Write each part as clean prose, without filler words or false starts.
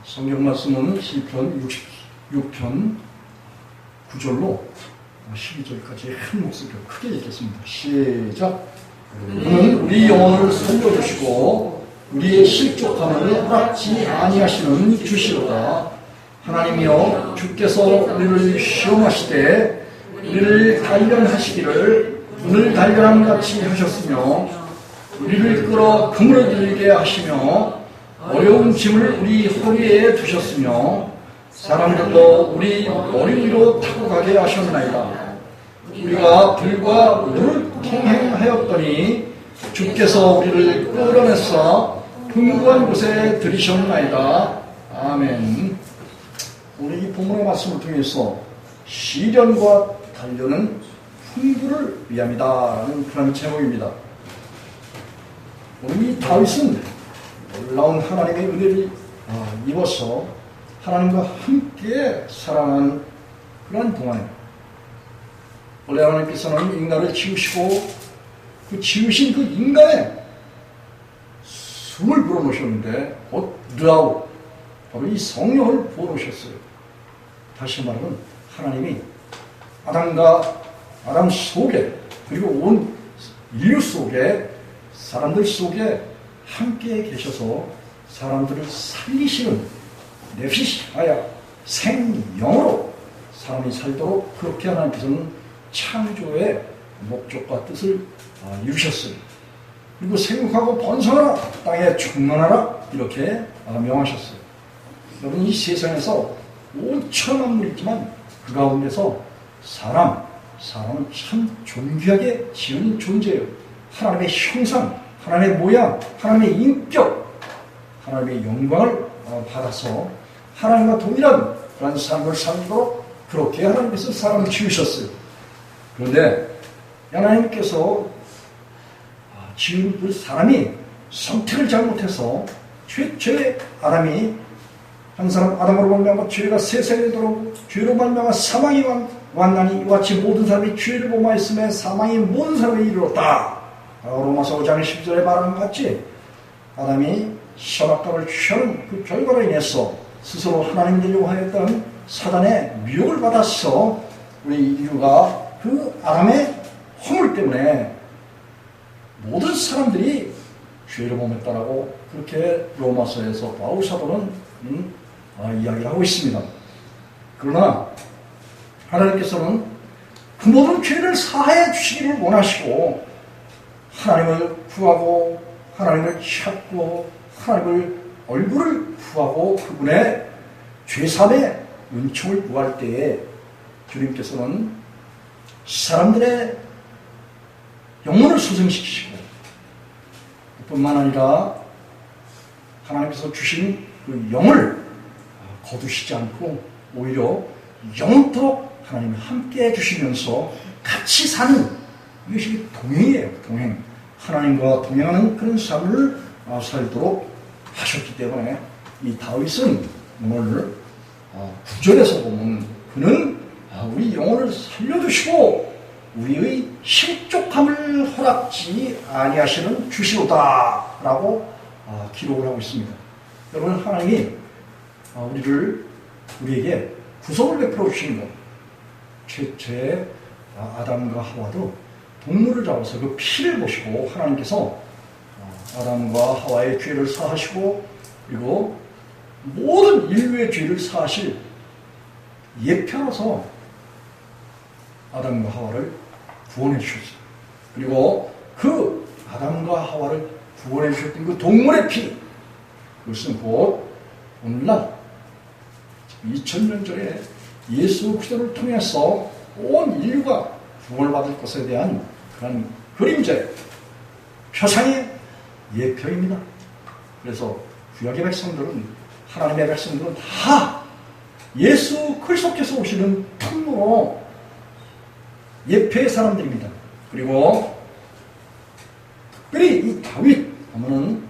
성경 말씀은 시편 66편 9절로 12절까지 한 목소리로 크게 읽겠습니다. 시작. 그는 우리 영혼을 살려주시고 우리의 실족함을 허락지 아니하시는 주시로다. 하나님이여, 주께서 우리를 시험하시되 우리를 단련하시기를 오늘 단련함 같이 하셨으며, 우리를 끌어 그물에 들게 하시며 어려운 짐을 우리 허리에 두셨으며, 사람들도 우리 머리 위로 타고 가게 하셨나이다. 우리가 불과 물을 통행하였더니 주께서 우리를 끌어내서 풍부한 곳에 들이셨나이다. 아멘. 오늘 이 본문의 말씀을 통해서 시련과 단련은 풍부를 위함이다라는 그런 제목입니다. 오늘 이 다윗은 놀라운 하나님의 은혜를 입어서 하나님과 함께 살아가는 그런 동안에, 원래 하나님께서는 인간을 지으시고 그 지으신 그 인간에 숨을 불어넣으셨는데, 곧 르아우, 바로 이 성령을 부어놓으셨어요. 다시 말하면 하나님이 아담 속에, 그리고 온 인류 속에, 사람들 속에 함께 계셔서 사람들을 살리시는 네피시하야, 생명으로 사람이 살도록 그렇게 하나님께서는 창조의 목적과 뜻을 이루셨어요. 그리고 생육하고 번성하라, 땅에 충만하라, 이렇게 명하셨어요. 여러분, 이 세상에서 5천만 만물이 있지만 그 가운데서 사람은 참 존귀하게 지은 존재예요. 하나님의 형상, 하나님의 모양, 하나님의 인격, 하나님의 영광을 받아서 하나님과 동일한 그런 삶을 살도록 그렇게 하나님께서 사람을 지으셨어요. 그런데 하나님께서 지은 그 사람이 선택을 잘못해서 최초의 아담이, 한 사람 아담으로 말미암아 죄가 세상에 들어오고 죄로 말미암아 사망이 왔나니 이와 같이 모든 사람이 죄를 범하였음에 사망이 모든 사람에 이르렀다. 로마서 5장 10절에 말하는 것 같이 아담이 선악과를 취하는 그 결과로 인해서 스스로 하나님 되려고 하였던 사단의 미혹을 받아서 우리 인류가 그 아담의 허물 때문에 모든 사람들이 죄를 범했다라고 그렇게 로마서에서 바울 사도는 이야기를 하고 있습니다. 그러나 하나님께서는 그 모든 죄를 사하여 주시기를 원하시고, 하나님을 구하고 하나님을 찾고 하나님을 얼굴을 구하고 그분의 죄사함의 은총을 구할 때에 주님께서는 사람들의 영혼을 소생시키시고, 뿐만 아니라 하나님께서 주신 그 영을 거두시지 않고 오히려 영원토록 하나님이 함께 해주시면서 같이 사는, 이것이 동행이에요. 동행. 하나님과 동행하는 그런 삶을 살도록 하셨기 때문에 이 다윗은 오늘 9절에서 보면 그는 우리 영혼을 살려주시고 우리의 실족함을 허락지 아니하시는 주시로다 라고 기록을 하고 있습니다. 여러분, 하나님이 우리에게 구속을 베풀어 주신 것, 최초의 아담과 하와도 동물을 잡아서 그 피를 보시고 하나님께서 아담과 하와의 죄를 사하시고, 그리고 모든 인류의 죄를 사하실 예표로서 아담과 하와를 구원해 주셨어요. 그리고 그 아담과 하와를 구원해 주셨던 그 동물의 피, 그것은 곧 오늘날 2000년 전에 예수 그리스도를 통해서 온 인류가 구원을 받을 것에 대한 그런 그림자의 표상의 예표입니다. 그래서 구약의 백성들은, 하나님의 백성들은 다 예수 그리스도께서 오시는 통로로 예표의 사람들입니다. 그리고 특별히 이 다윗 하면은,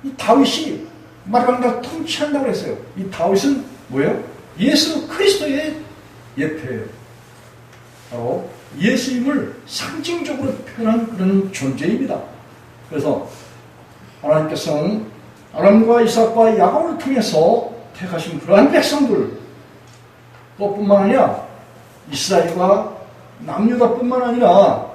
이 다윗이 마르반가 통치한다고 했어요. 이 다윗은 뭐예요? 예수 그리스도의 예표예요. 바로 예수님을 상징적으로 표현한 그런 존재입니다. 그래서 하나님께서는 아람과 이삭과 야곱을 통해서 택하신 그러한 백성들 뿐만 아니라 이스라엘과 남유다뿐만 아니라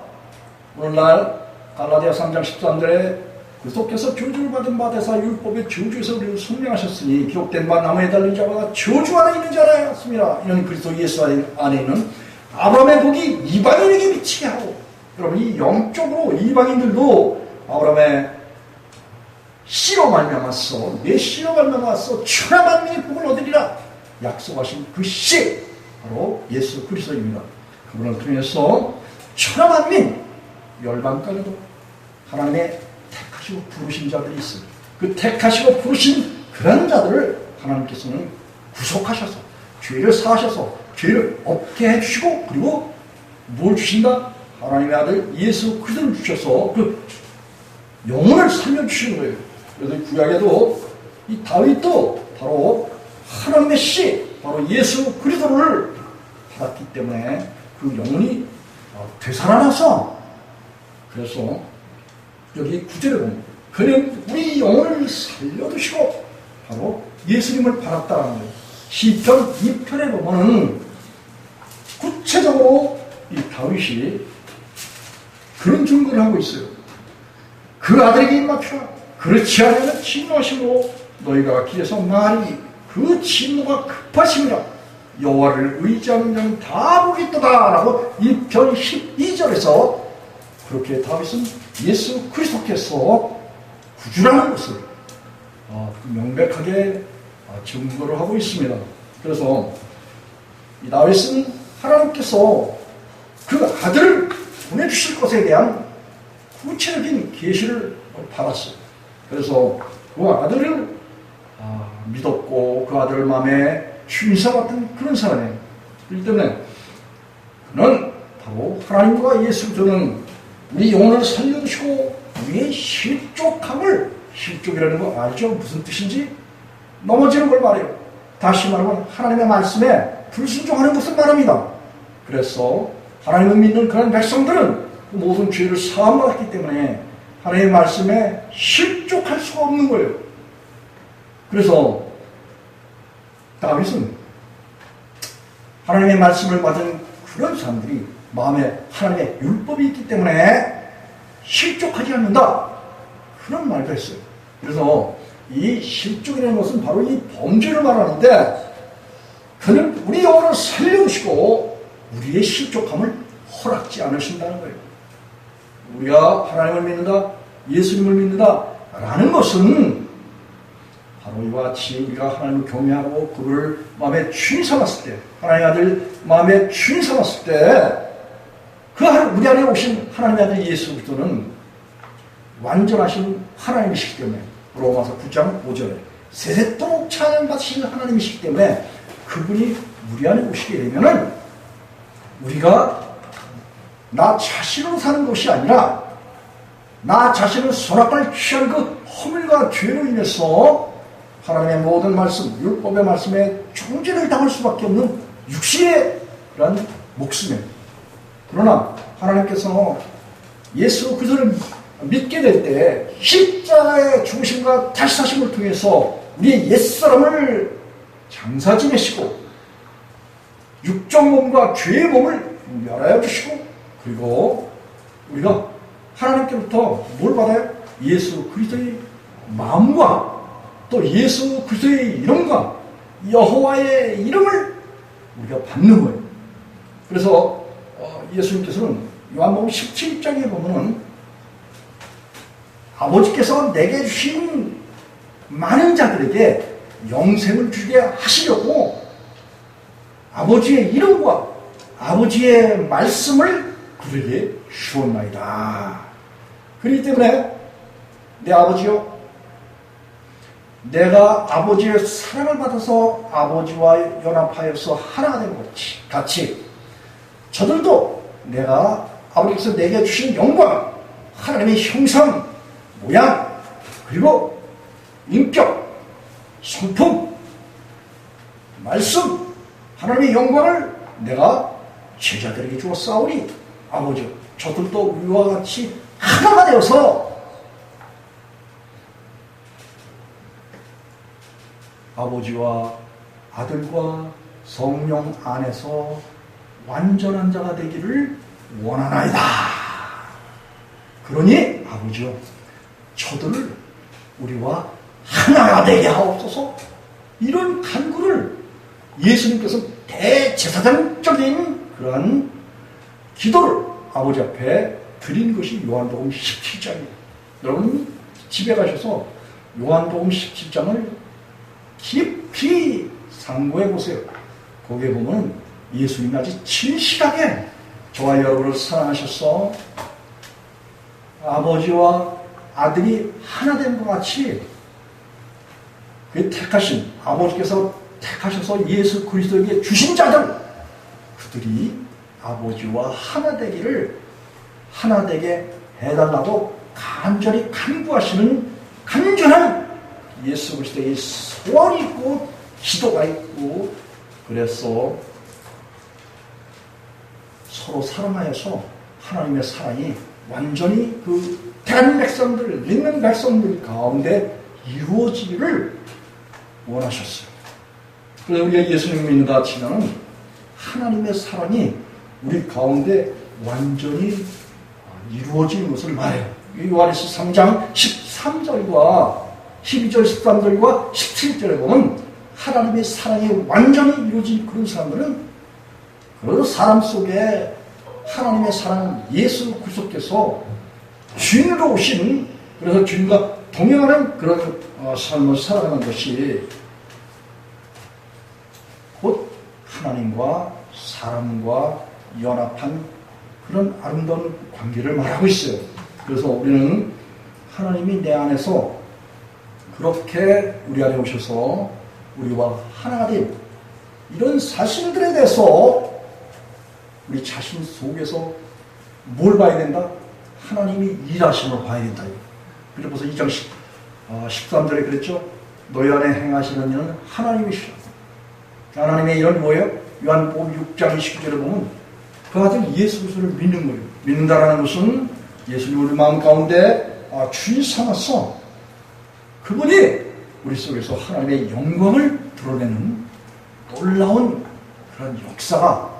오늘날 갈라디아 3장 13절에 그리스도께서 저주를 받은 바 되사 율법의 저주에서 우리를 성령하셨으니 기록된 바 나무에 달린 자마다 저주 안에 있는 자라였습니다. 이는 그리스도 예수 안에 있는 아브라함의 복이 이방인에게 미치게 하고, 여러분 이 영적으로 이방인들도 아브라함의 씨로 말미암았어, 내 씨로 말미암았어 천하 만민의 복을 얻으리라 약속하신 그 씨 바로 예수 그리스도입니다. 그분을 통해서 천하 만민 열방까지도 하나님의 택하시고 부르신 자들이 있어요. 그 택하시고 부르신 그런 자들을 하나님께서는 구속하셔서 죄를 사하셔서 죄를 없게 해주시고, 그리고 뭘 주신다? 하나님의 아들 예수 그리스도를 주셔서 그 영혼을 살려주시는 거예요. 그래서 구약에도 이 다윗도 바로 하나님의 씨, 바로 예수 그리스도를 받았기 때문에 그 영혼이 되살아나서, 그래서 여기 9절에 보면 그는 우리 영혼을 살려두시고 바로 예수님을 받았다는 거예요. 시편 2편에 보면은 구체적으로 이 다윗이 그런 증거를 하고 있어요. 그 아들에게 입맞추라. 그렇지 않으면 진노하심으로 너희가 길에서 말이 그 진노가 급하심이라. 여호와를 의지하는 자는 다 복이 있도다 라고 1편 12절에서 그렇게 다윗은 예수 그리스도께서 구주라는 것을 명백하게 증거를 하고 있습니다. 그래서 이 다윗은 하나님께서 그 아들을 보내주실 것에 대한 구체적인 계시를 받았어요. 그래서 그 아들을 믿었고 그 아들 마음에 주인사 같은 그런 사람이에요. 그렇기 때문에 그는 바로 하나님과 예수 그리스도는 우리 영혼을 살려주시고 우리의 실족함을, 실족이라는 거 알죠? 무슨 뜻인지? 넘어지는 걸 말해요. 다시 말하면 하나님의 말씀에 불순종하는 것을 말합니다. 그래서 하나님을 믿는 그런 백성들은 모든 죄를 사함받았기 때문에 하나님의 말씀에 실족할 수가 없는 거예요. 그래서 다윗은 하나님의 말씀을 받은 그런 사람들이 마음에 하나님의 율법이 있기 때문에 실족하지 않는다, 그런 말도 했어요. 그래서 이 실족이라는 것은 바로 이 범죄를 말하는데, 그는 우리 영혼을 살려주시고 우리의 실족함을 허락지 않으신다는 거예요. 우리가 하나님을 믿는다, 예수님을 믿는다 라는 것은 바로 이와 같이 우리가 하나님을 경외하고 그를 마음에 주인 삼았을 때, 하나님의 아들 마음에 주인 삼았을 때 그 우리 안에 오신 하나님의 아들 예수 그리스도는 완전하신 하나님이시기 때문에, 로마서 9장 5절에 세세토록 찬양받으신 하나님이시기 때문에 그분이 우리 안에 오시게 되면은 우리가 나 자신으로 사는 것이 아니라 나 자신을 선악과를 취한 그 허물과 죄로 인해서 하나님의 모든 말씀, 율법의 말씀에 종죄를 당할 수밖에 없는 육신의 그런 목숨이에요. 그러나 하나님께서 예수 그리스도를 믿게 될 때 십자가의 죽으심과 다시 사심을 통해서 우리의 옛사람을 장사 지내시고 육적 몸과 죄의 몸을 멸하여 주시고, 그리고 우리가 하나님께로부터 뭘 받아요? 예수 그리스도의 마음과 또 예수 그리스도의 이름과 여호와의 이름을 우리가 받는 거예요. 그래서 예수님께서는 요한복음 17장에 보면은 아버지께서 내게 주신 많은 자들에게 영생을 주게 하시려고 아버지의 이름과 아버지의 말씀을 그들에게 주었나이다. 그렇기 때문에 내 아버지요, 내가 아버지의 사랑을 받아서 아버지와 연합하여서 하나가 된 것 같이 저들도 내가 아버지께서 내게 주신 영광, 하나님의 형상, 모양, 그리고 인격, 성품, 말씀, 하나님의 영광을 내가 제자들에게 주었사오니 아버지 저들도 우리와 같이 하나가 되어서 아버지와 아들과 성령 안에서 완전한 자가 되기를 원하나이다. 그러니 아버지여, 저들을 우리와 하나가 되게 하옵소서. 이런 간구를 예수님께서 대제사장적인 그러한 기도를 아버지 앞에 드린 것이 요한복음 17장이에요. 여러분 집에 가셔서 요한복음 17장을 깊이 상고해 보세요. 거기에 보면 예수님이 아주 진실하게 저와 여러분을 사랑하셔서 아버지와 아들이 하나 된 것 같이 그 택하신 아버지께서 택하셔서 예수 그리스도에게 주신 자들, 그들이 아버지와 하나 되기를, 하나 되게 해달라고 간절히 간구하시는 간절한 예수 그리스도의 소원이 있고 기도가 있고, 그래서 서로 사랑하여서 하나님의 사랑이 완전히 그 택한 백성들, 믿는 백성들 가운데 이루어지기를 원하셨어요. 그래서 우리가 예수님 믿는다 치면은 하나님의 사랑이 우리 가운데 완전히 이루어지는 것을 말해요. 요한일서 3장 13절과 12절 13절과 17절에 보면 하나님의 사랑이 완전히 이루어진 그런 사람들은 그 사람 속에 하나님의 사랑, 예수 그리스도께서 주인으로 오신, 그래서 주인과 동행하는 그런 삶을 살아가는 것이 곧 하나님과 사람과 연합한 그런 아름다운 관계를 말하고 있어요. 그래서 우리는 하나님이 내 안에서 그렇게 우리 안에 오셔서 우리와 하나가 된 이런 사실들에 대해서 우리 자신 속에서 뭘 봐야 된다? 하나님이 일하심을 봐야 된다. 그래서 벌써 2장 13절에 그랬죠? 너희 안에 행하시는 일은 하나님이시라. 하나님의 일은 뭐예요? 요한복음 6장 29절에 보면 그 아들 예수 그리스도를 믿는 거예요. 믿는다라는 것은 예수님 우리 마음 가운데 주인 삼아서 그분이 우리 속에서 하나님의 영광을 드러내는 놀라운 그런 역사가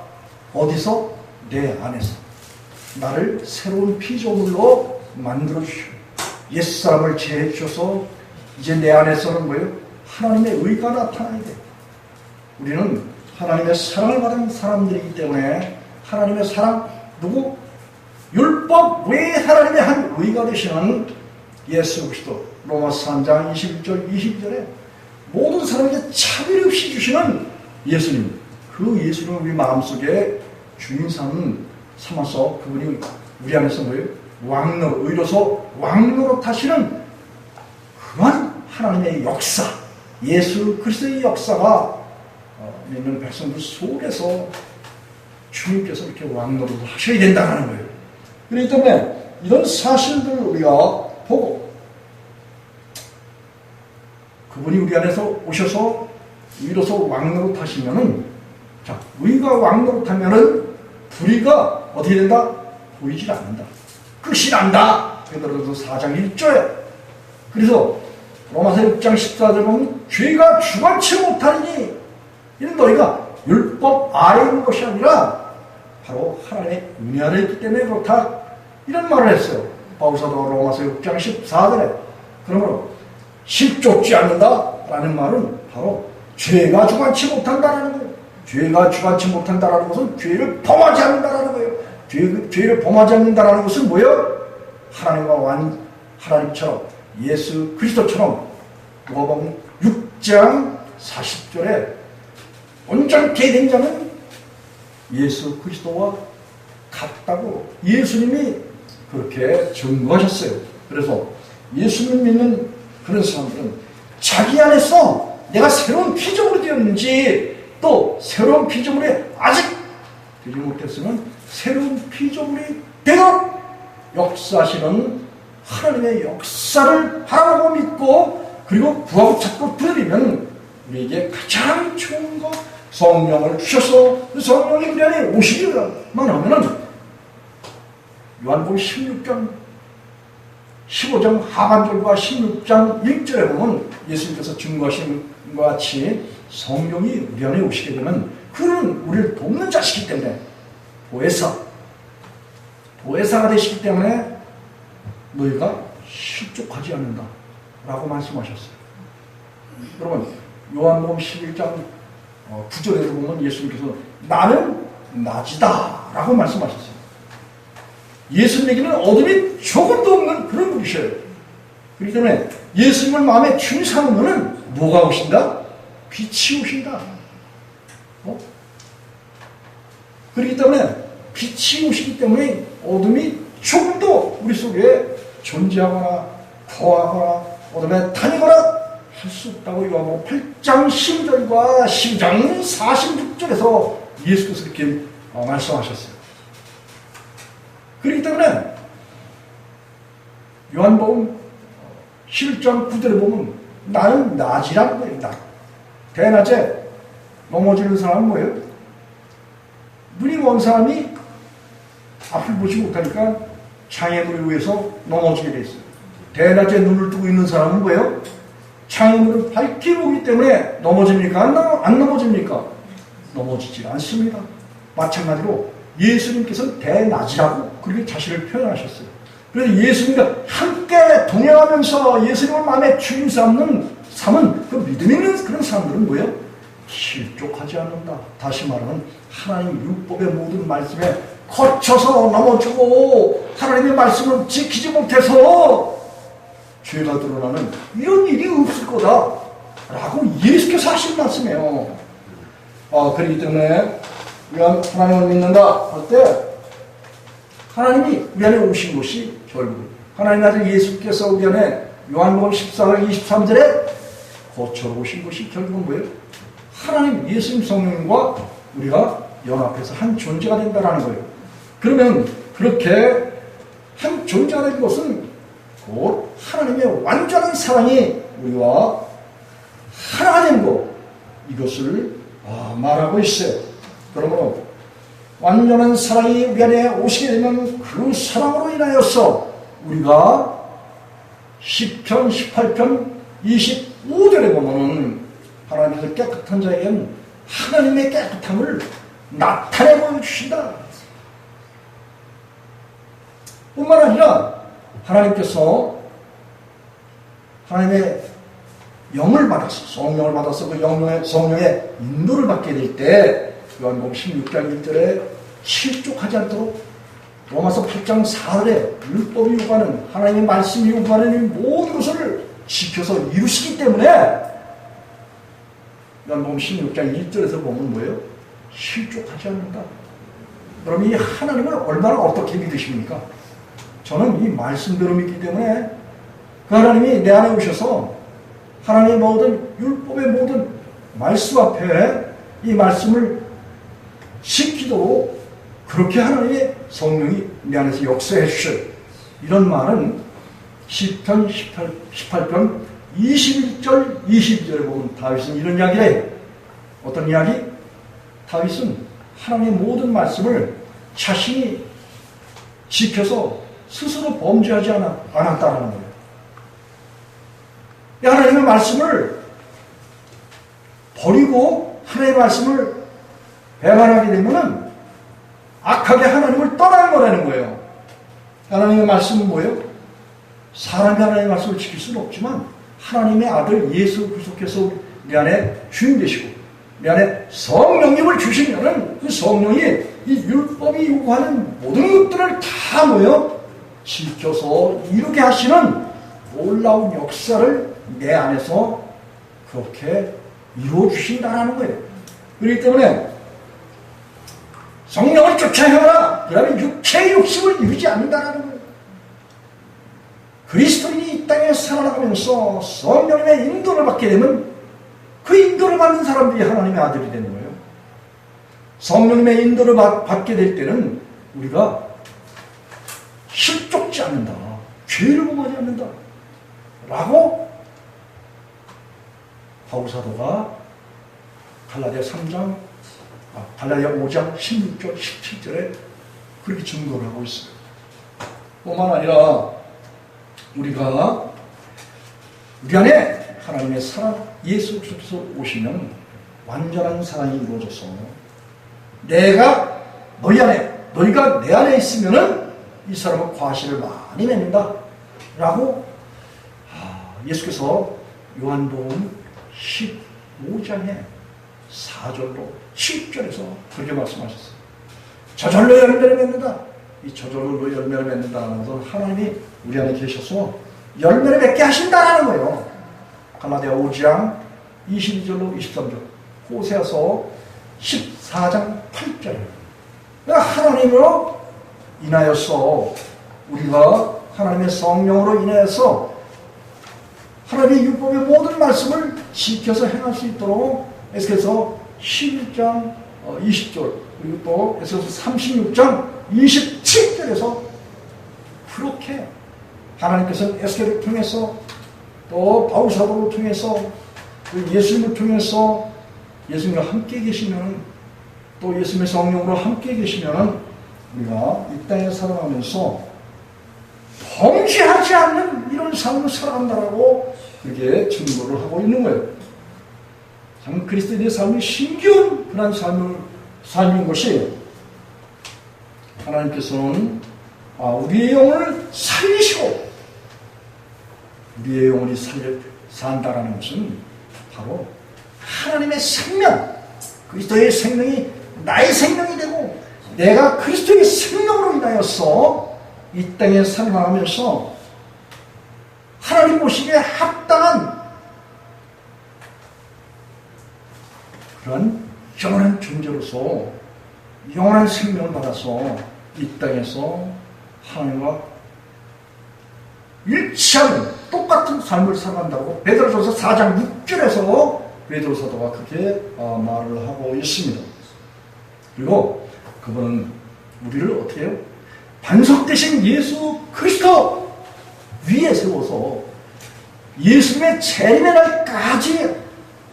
어디서? 내 안에서 나를 새로운 피조물로 만들어 주시고 옛사람을 제해 주셔서 이제 내 안에서는 뭐예요? 하나님의 의가 나타나야 돼. 우리는 하나님의 사랑을 받은 사람들이기 때문에 하나님의 사랑, 누구? 율법 외에 하나님의 한 의가 되시는 예수 그리스도, 로마서 3장 21절 22절에 모든 사람에게 차별 없이 주시는 예수님, 그 예수님을 우리 마음속에 주인 삼아서 그분이 우리 안에서 뭐예요? 왕노로, 의로서 왕노로 타시는 그러한 하나님의 역사, 예수 그리스도의 역사가 믿는 백성들 속에서 주님께서 이렇게 왕노릇을 하셔야 된다는 거예요. 그렇기 때문에 이런 사실들을 우리가 보고 그분이 우리 안에서 오셔서 위로서 왕노릇 하시면은, 자, 의가 왕노릇 하면은 불의가 어떻게 된다? 보이질 않는다. 끝이 난다. 베드로서 4장 1절에. 그래서 로마서 6장 14절에 보면 죄가 주관치 못하니 이는 너희가 율법 아래에 있는 것이 아니라 바로 하나님의 은혜 아래에 있기 때문에 그렇다. 이런 말을 했어요. 바울사도 로마서 6장 14절에. 그러므로 실족지 않는다라는 말은 바로 죄가 주관치 못한다라는 거예요. 죄가 주관치 못한다라는 것은 죄를 범하지 않는다라는 거예요. 죄를 범하지 않는다라는 것은 뭐예요? 하나님처럼 예수 그리스도처럼 누가복음 6장 40절에 온전케 된 자는 예수 그리스도와 같다고 예수님이 그렇게 증거하셨어요. 그래서 예수님 믿는 그런 사람들은 자기 안에서 내가 새로운 피조물이 되었는지, 또 새로운 피조물이 아직 되지 못했으면 새로운 피조물이 되도록 역사하시는 하나님의 역사를 바라보고 믿고, 그리고 구하고 찾고 드리면 우리에게 가장 좋은 것, 성령을 주셔서 그 성령이 우리 안에 오시기만 하면은 요한복음 15장 하반절과 16장 1절에 보면 예수님께서 증거하신 것 같이 성령이 우리 안에 오시게 되면 그는 우리를 돕는 자시기 때문에 보혜사가 되시기 때문에 너희가 실족하지 않는다 라고 말씀하셨어요. 여러분 요한복음 11장 9절에도 보면 예수님께서 나는 낮이다 라고 말씀하셨어요. 예수님에게는 어둠이 조금도 없는 그런 분이셔요. 그렇기 때문에 예수님을 마음에 중상하면 뭐가 오신다? 빛이 오신다. 그렇기 때문에 빛이 오시기 때문에 어둠이 조금도 우리 속에 존재하거나 거하거나 어둠에 다니거나 할 수 없다고 요한복음 8장 12절과 12장 46절에서 예수께서 이렇게 말씀하셨어요. 그렇기 때문에 요한복음 11장 9절에 보면 나는 낮이라는 거예요. 낮. 대낮에 넘어지는 사람은 뭐예요? 눈이 먼 사람이 앞을 보지 못하니까 장애물에 의해서 넘어지게 돼 있어요. 대낮에 눈을 뜨고 있는 사람은 뭐예요? 장애물을 밝히 보기 때문에 넘어집니까? 안 넘어집니까? 넘어지지 않습니다. 마찬가지로 예수님께서는 대낮이라고 그렇게 자신을 표현하셨어요. 그래서 예수님과 함께 동행하면서 예수님을 마음에 주인 삼는 그 믿음 있는 그런 사람들은 뭐예요? 실족하지 않는다. 다시 말하면 하나님 율법의 모든 말씀에 거쳐서 넘어지고 하나님의 말씀을 지키지 못해서 죄가 드러나는 이런 일이 없을 거다 라고 예수께서 하신 말씀이에요. 그렇기 때문에 우리가 하나님을 믿는다 할 때 하나님이 우리 안에 오신 것이 결국 하나님 아들 예수께서 우리 안에 요한복음 14장 23절에 거쳐 오신 것이 결국은 뭐예요? 하나님 예수님 성령과 우리가 연합해서 한 존재가 된다는 거예요. 그러면 그렇게 한 존재가 된 것은 곧 하나님의 완전한 사랑이 우리와 하나가 된 것, 이것을 말하고 있어요. 그러므로 완전한 사랑이 우리 안에 오시게 되면 그 사랑으로 인하여서 우리가 시편 18편 25절에 보면 하나님께서 깨끗한 자에게는 하나님의 깨끗함을 나타내 보여주신다. 뿐만 아니라 하나님께서 하나님의 영을 받아서 성령을 받아서 그 성령의 인도를 받게 될 때 요한복음 16장 1절에 실족하지 않도록 로마서 8장 4절에 율법이 요구하는 하나님의 말씀이 요구하는 모든 것을 지켜서 이루시기 때문에 요한복음 16장 1절에서 보면 뭐예요? 실족하지 않는다. 그럼 이 하나님을 얼마나 어떻게 믿으십니까? 저는 이 말씀대로 믿기 때문에 그 하나님이 내 안에 오셔서 하나님의 모든 율법의 모든 말씀 앞에 이 말씀을 지키도록 그렇게 하나님의 성령이 내 안에서 역사해 주셔요. 이런 말은 시편 18편 21절 22절에 보면 다윗은 이런 이야기를 해요. 어떤 이야기? 다윗은 하나님의 모든 말씀을 자신이 지켜서 스스로 범죄하지 않았다는 거예요. 하나님의 말씀을 버리고 하나님의 말씀을 배반하게 되면 악하게 하나님을 떠나는 거라는 거예요. 하나님의 말씀은 뭐예요? 사람이 하나님의 말씀을 지킬 수는 없지만 하나님의 아들 예수 그리스도께서 내 안에 주인 되시고 내 안에 성령님을 주시면은 그 성령이 이 율법이 요구하는 모든 것들을 다 뭐예요? 지켜서 이루게 하시는 놀라운 역사를 내 안에서 그렇게 이루어 주신다는 거예요. 그렇기 때문에 성령을 쫓아 행하라. 그 다음에 육체의 욕심을 이루지 않는다는 거예요. 그리스도인이 이 땅에 살아나가면서 성령님의 인도를 받게 되면 그 인도를 받는 사람들이 하나님의 아들이 되는 거예요. 성령님의 인도를 받게 될 때는 우리가 실족지 않는다. 죄를 범하지 않는다. 라고 바울사도가 갈라디아 5장 16절 17절에 그렇게 증거를 하고 있어요. 뿐만 아니라 우리가 우리 안에 하나님의 사랑 예수 그리스도께서 오시면 완전한 사랑이 이루어져서 내가 너희 안에, 너희가 내 안에 있으면은 이 사람은 과실을 많이 맺는다 라고 예수께서 요한복음 15장에 4절로 7절에서 그렇게 말씀하셨어요. 저절로 열매를 맺는다. 이 저절로 열매를 맺는다는 것은 하나님이 우리 안에 계셔서 열매를 맺게 하신다라는 거예요. 갈라디아 5장 22절로 23절, 호세아서 14장 8절. 하나님으로 인하여서 우리가 하나님의 성령으로 인하여서 하나님의 율법의 모든 말씀을 지켜서 행할 수 있도록 에스겔서 11장 20절 그리고 또 에스겔서 36장 27절에서 그렇게 하나님께서는 에스겔을 통해서 또 바울 사도를 통해서 또 예수님을 통해서 예수님과 함께 계시면 또 예수님의 성령으로 함께 계시면 우리가 이 땅에 살아가면서 범죄하지 않는 이런 삶을 살아간다라고 그렇게 증거를 하고 있는 거예요. 참 그리스도인의 삶이 신기한 그런 삶인 것이 하나님께서는 우리의 영혼을 살리시고 우리의 영혼이 산다라는 것은 바로 하나님의 생명, 그리스도의 생명이 나의 생명이 되고 내가 그리스도의 생명으로 인하여서 이 땅에 살아가면서 하나님 보시기에 합당한 그런 영원한 존재로서 영원한 생명을 받아서 이 땅에서 하나님과 일치하는 똑같은 삶을 살아간다고 베드로전서 4장 6절에서 베드로 사도가 그렇게 말을 하고 있습니다. 그리고 그분은 우리를 어떻게 해요? 반석 대신 예수 그리스도 위에 세워서 예수님의 재림의 날까지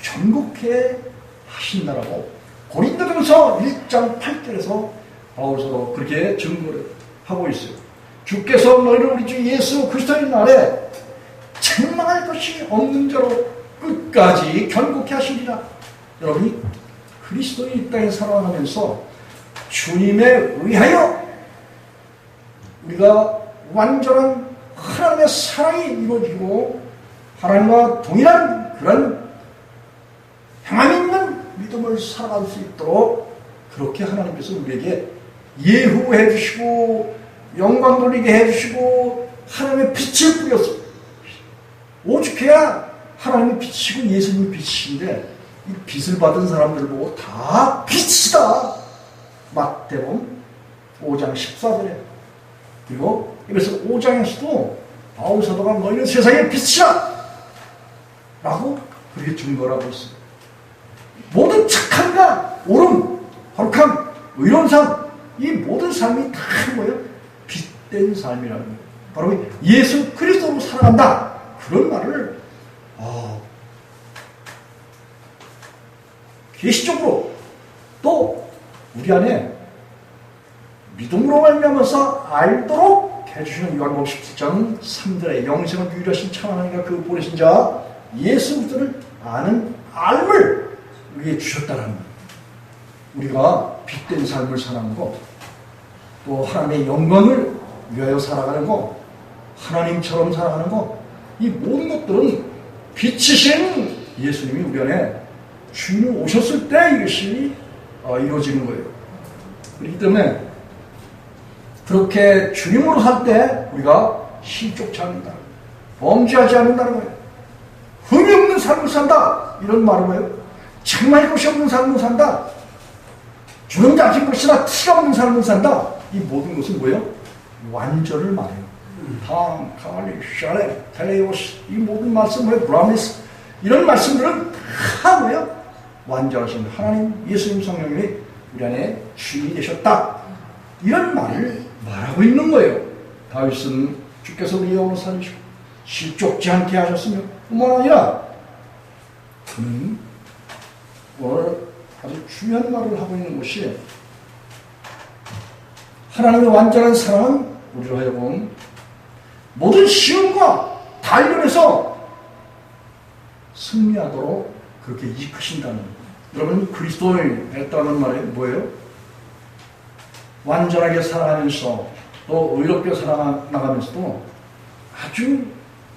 견고케 하신다라고 고린도전서 1장 8절에서 바울서도 그렇게 증거를 하고 있어요. 주께서 너희를 우리 주 예수 그리스도의 날에 책망할 것이 없는 자로 끝까지 견고케 하시리라. 여러분이 그리스도의 이 땅에 살아가면서 주님에 의하여 우리가 완전한 하나님의 사랑이 이루어지고 하나님과 동일한 그런 행함 있는 믿음을 살아갈 수 있도록 그렇게 하나님께서 우리에게 예후해 주시고 영광 돌리게 해주시고 하나님의 빛을 뿌려서 오죽해야 하나님의 빛이고 예수님의 빛이신데 이 빛을 받은 사람들 보고 다 빛이다. 마태복음 5장 14절에 그리고 그래서 5장에서도 바울 사도가 너희는 세상의 빛이야 라고 그렇게 증거를 하고 있어요. 모든 착함과 옳음, 거룩함, 의로운 삶, 이 모든 삶이 다 뭐예요? 빛된 삶이라는 거예요. 바로 예수 그리스도로 살아간다. 그런 말을 계시적으로 또 우리 안에 믿음으로 말미암아서 알도록 해주시는 요한복음 17장 3절에 영생을 유일하신 참 하나님과 그 보내신 자 예수 그리스도를 아는 알을 우리에게 주셨다는 거예요. 우리가 빛된 삶을 사는 것, 또 하나님의 영광을 위하여 살아가는 것, 하나님처럼 살아가는 것, 이 모든 것들은 빛이신 예수님이 우리 안에 주님이 오셨을 때 이것이 이루어지는 거예요. 그렇기 때문에 그렇게 주님으로 살 때 우리가 실족치 않는다, 범죄하지 않는다는 거예요. 흠이 없는 삶을 산다, 이런 말은 뭐예요? 책망할 것이 없는 삶을 산다, 주름 잡힌 것이나 티가 없는 삶을 산다. 이 모든 것은 뭐예요? 완전을 말해요. 탕, 가말리, 샬레, 텔레오스, 이 모든 말씀을 브라미스, 이런 말씀들은 다 뭐예요? 완전하신 하나님 예수님 성령님이 우리 안에 주인이 되셨다, 이런 말을 말하고 있는 거예요. 다윗은 주께서 우리 영혼을 살리시고 실족지 않게 하셨으며 뿐만 아니라 그는 오늘 아주 중요한 말을 하고 있는 것이 하나님의 완전한 사랑은 우리로 하여금 모든 시험과 단련에서 승리하도록 그렇게 이끄신다는 거예요. 여러분, 그리스도인했다는 말이 뭐예요? 완전하게 살아가면서 또 의롭게 살아나가면서도 아주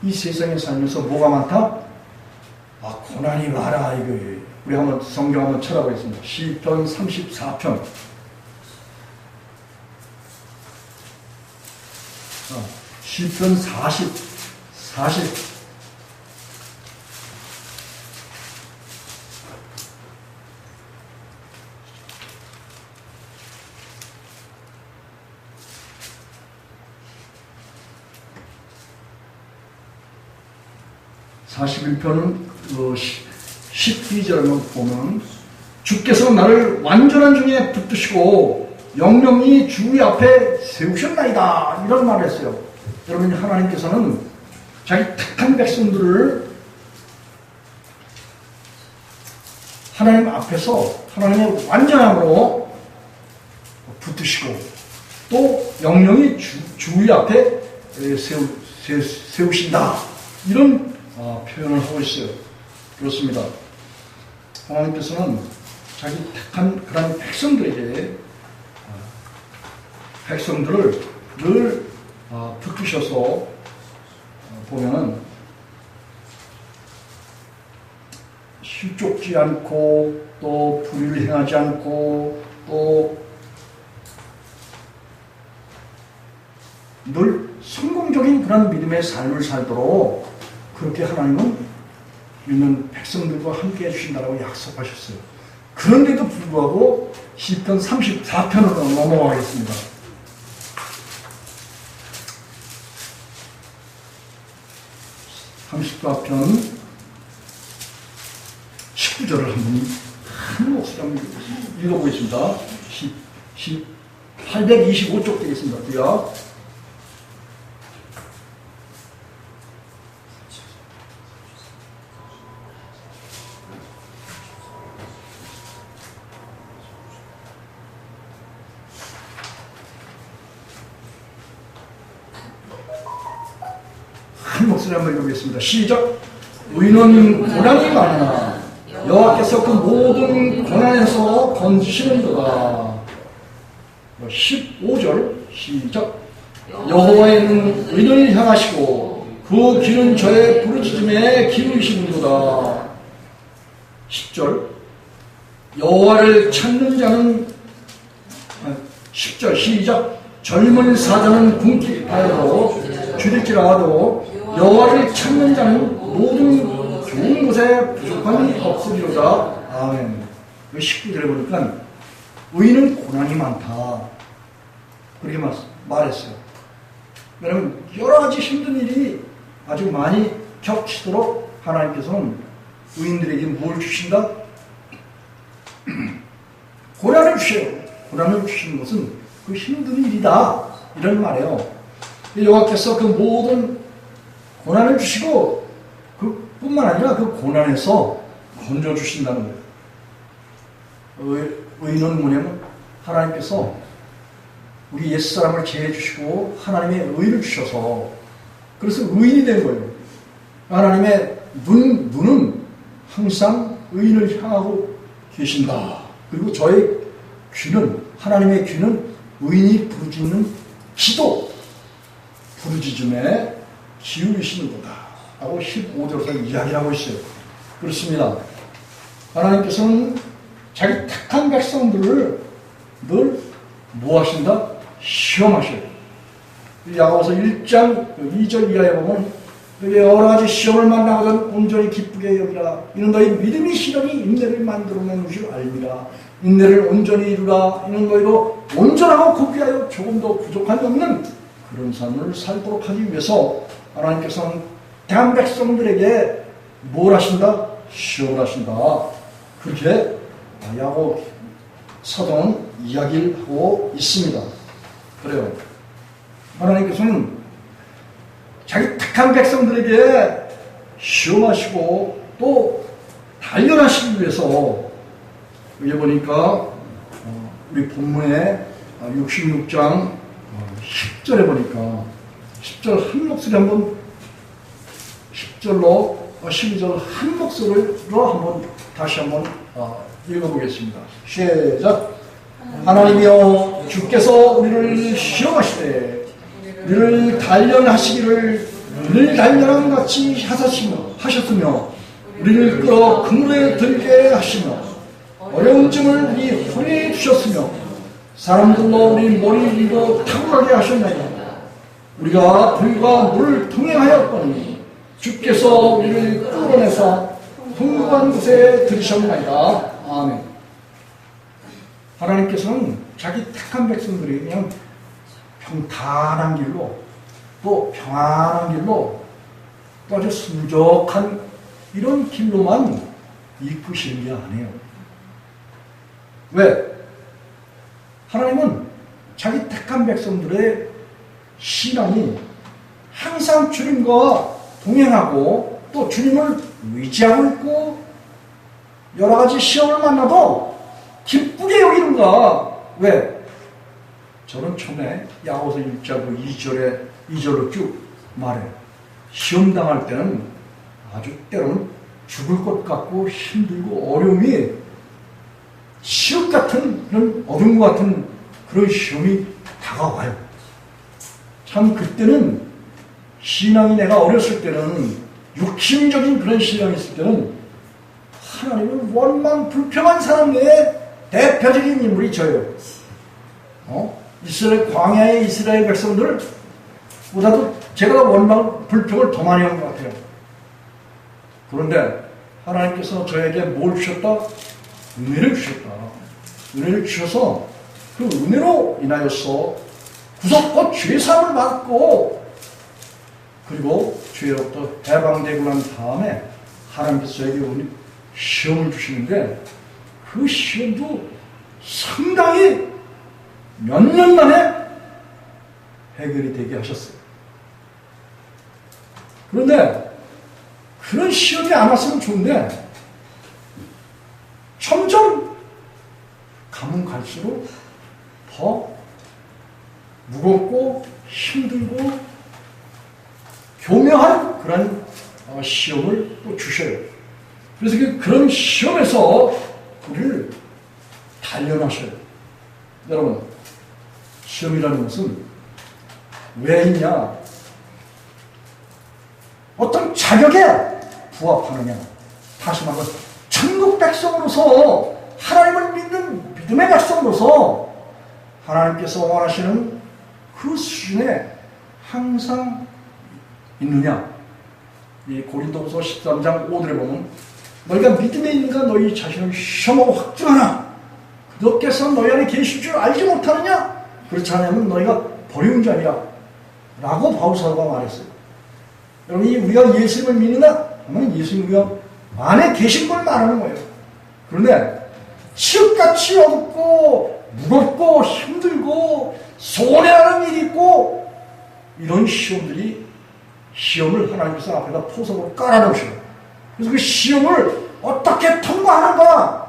이 세상에 살면서 뭐가 많다? 고난이 많아, 이거예요. 우리 한번 성경 한번 찾아보겠습니다. 시편 34편. 시편 40. (41편은) 12절을 보면 주께서 나를 완전한 중에 붙드시고 영영이 주 앞에 세우셨나이다, 이런 말을 했어요. 여러분, 하나님께서는 자기 택한 백성들을 하나님 앞에서 하나님의 완전함으로 붙드시고 또 영영이 주 앞에 세우신다, 이런 표현을 하고 있어요. 그렇습니다. 하나님께서는 자기 택한 그런 백성들을 늘 붙드셔서 보면은 실족지 않고 또 불의를 행하지 않고 또 늘 성공적인 그런 믿음의 삶을 살도록 그렇게 하나님은 믿는 백성들과 함께 해주신다고 약속하셨어요. 그런데도 불구하고 시편 34편으로 넘어가겠습니다. 34편 19절을 한 목소리 한번 읽어보겠습니다. 825쪽 되겠습니다. 한 목소리 한번 읽어보겠습니다. 시작. 의인은 고난이 많으나 여호와께서 그 모든 고난에서 건지시는도다. 15절 시작. 여호와는 의인을 향하시고 그 귀는 저의 부르짖음에 기울이시는도다. 10절. 여호와를 찾는 자는 10절 시작. 젊은 사자는 궁핍하여도 줄일지라도 여호와를 찾는 자는 모든 좋은 곳에 부족함이 없으리로다. 아멘. 19절에 보니까 의인은 고난이 많다, 그렇게 말했어요. 왜냐하면 여러 가지 힘든 일이 아주 많이 겹치도록 하나님께서는 의인들에게 뭘 주신다? 고난을 주셔요. 고난을 주시는 것은 그 힘든 일이다, 이런 말이에요. 여호와께서 그 모든 고난을 주시고 그뿐만 아니라 그 고난에서 건져주신다는 거예요. 의인은 뭐냐면 하나님께서 우리 옛사람을 제해주시고 하나님의 의를 주셔서 그래서 의인이 된 거예요. 하나님의 눈은 항상 의인을 향하고 계신다. 그리고 저의 귀는, 하나님의 귀는 의인이 부르짖는 기도, 부르짖음에 기울이시는 거다 라고 15절에서 이야기하고 있어요. 그렇습니다. 하나님께서는 자기 택한 백성들을 늘 뭐 하신다? 시험하셔요. 야고보서 1장 2절 이하에 보면 여러 가지 시험을 만나거든 온전히 기쁘게 여기라. 이는 너희 믿음이 시련이 인내를 만들어내는 줄 알미라. 인내를 온전히 이루라. 이는 너희로 온전하고 고귀하여 조금도 부족함이 없는 그런 삶을 살도록 하기 위해서 하나님께서는 대한 백성들에게 뭘 하신다? 시험을 하신다. 그렇게 야고보 사도는 이야기를 하고 있습니다. 그래요. 하나님께서는 자기 택한 백성들에게 시험하시고 또 단련하시기 위해서 여기 보니까 우리 본문에 66장 10절에 보니까 10절 한 목소리 한번 10절로 12절 한 목소리로 한번 다시 한번 읽어보겠습니다. 시작. 하나님이여 주께서 우리를 시험하시되 우리를 단련하시기를 늘 단련한 같이 하셨으며 우리를 끌어 그물에 들게 하시며 어려운 점을 우리 허리에 주셨으며 사람들로 우리 머리 위로 탁월하게 하셨나이다. 우리가 불과 물을 통행하였더니 주께서 우리를 끌어내서 풍부한 곳에 들이셨나이다. 아멘. 하나님께서는 자기 택한 백성들이 그냥 평탄한 길로 또 평안한 길로 또 아주 순적한 이런 길로만 이끄시는 게 아니에요. 왜? 하나님은 자기 택한 백성들의 신앙이 항상 주님과 동행하고 또 주님을 의지하고 있고 여러 가지 시험을 만나도 기쁘게 여기는가. 왜? 저는 처음에 야고보서 1장 2절로 쭉 말해요. 시험 당할 때는 아주 때로는 죽을 것 같고 힘들고 어려움이 시험 같은 그런 어둠 같은 그런 시험이 다가와요. 참 그때는 신앙이 내가 어렸을 때는 육신적인 그런 신앙이 있을 때는 하나님은 원망 불평한 사람 외에 대표적인 인물이 저예요. 이스라엘 광야의 이스라엘 백성들보다도 제가 원망 불평을 더 많이 한 것 같아요. 그런데 하나님께서 저에게 뭘 주셨다? 은혜를 주셨다. 은혜를 주셔서 그 은혜로 인하여서 구속과 죄사함을 받고 그리고 죄로부터 해방되고 난 다음에 하나님께서 저에게 시험을 주시는데 그 시험도 상당히 몇 년 만에 해결이 되게 하셨어요. 그런데 그런 시험이 안 왔으면 좋은데 점점 가면 갈수록 더 무겁고 힘들고 교묘한 그런 시험을 또 주셔요. 그래서 그런 시험에서 우리를 단련하셔요. 여러분, 시험이라는 것은 왜 있냐? 어떤 자격에 부합하느냐. 다시 말해서 천국 백성으로서 하나님을 믿는 믿음의 백성으로서 하나님께서 원하시는 그 수준에 항상 있느냐. 이 고린도후서 13장 5절에 보면 너희가 믿음에 있는가 너희 자신을 시험하고 확증하나 그것께서 너희 안에 계실 줄 알지 못하느냐. 그렇지 않으면 너희가 버리운 자니라 라고 바울사도가 말했어요. 여러분, 우리가 예수님을 믿느냐? 그러면 예수님 우리가 안에 계신 걸 말하는 거예요. 그런데 치읓같이 어둡고 무겁고 힘들고 손해하는 일이 있고 이런 시험을 하나님께서 앞에다 포석으로 깔아놓으셔요. 그래서 그 시험을 어떻게 통과하는가?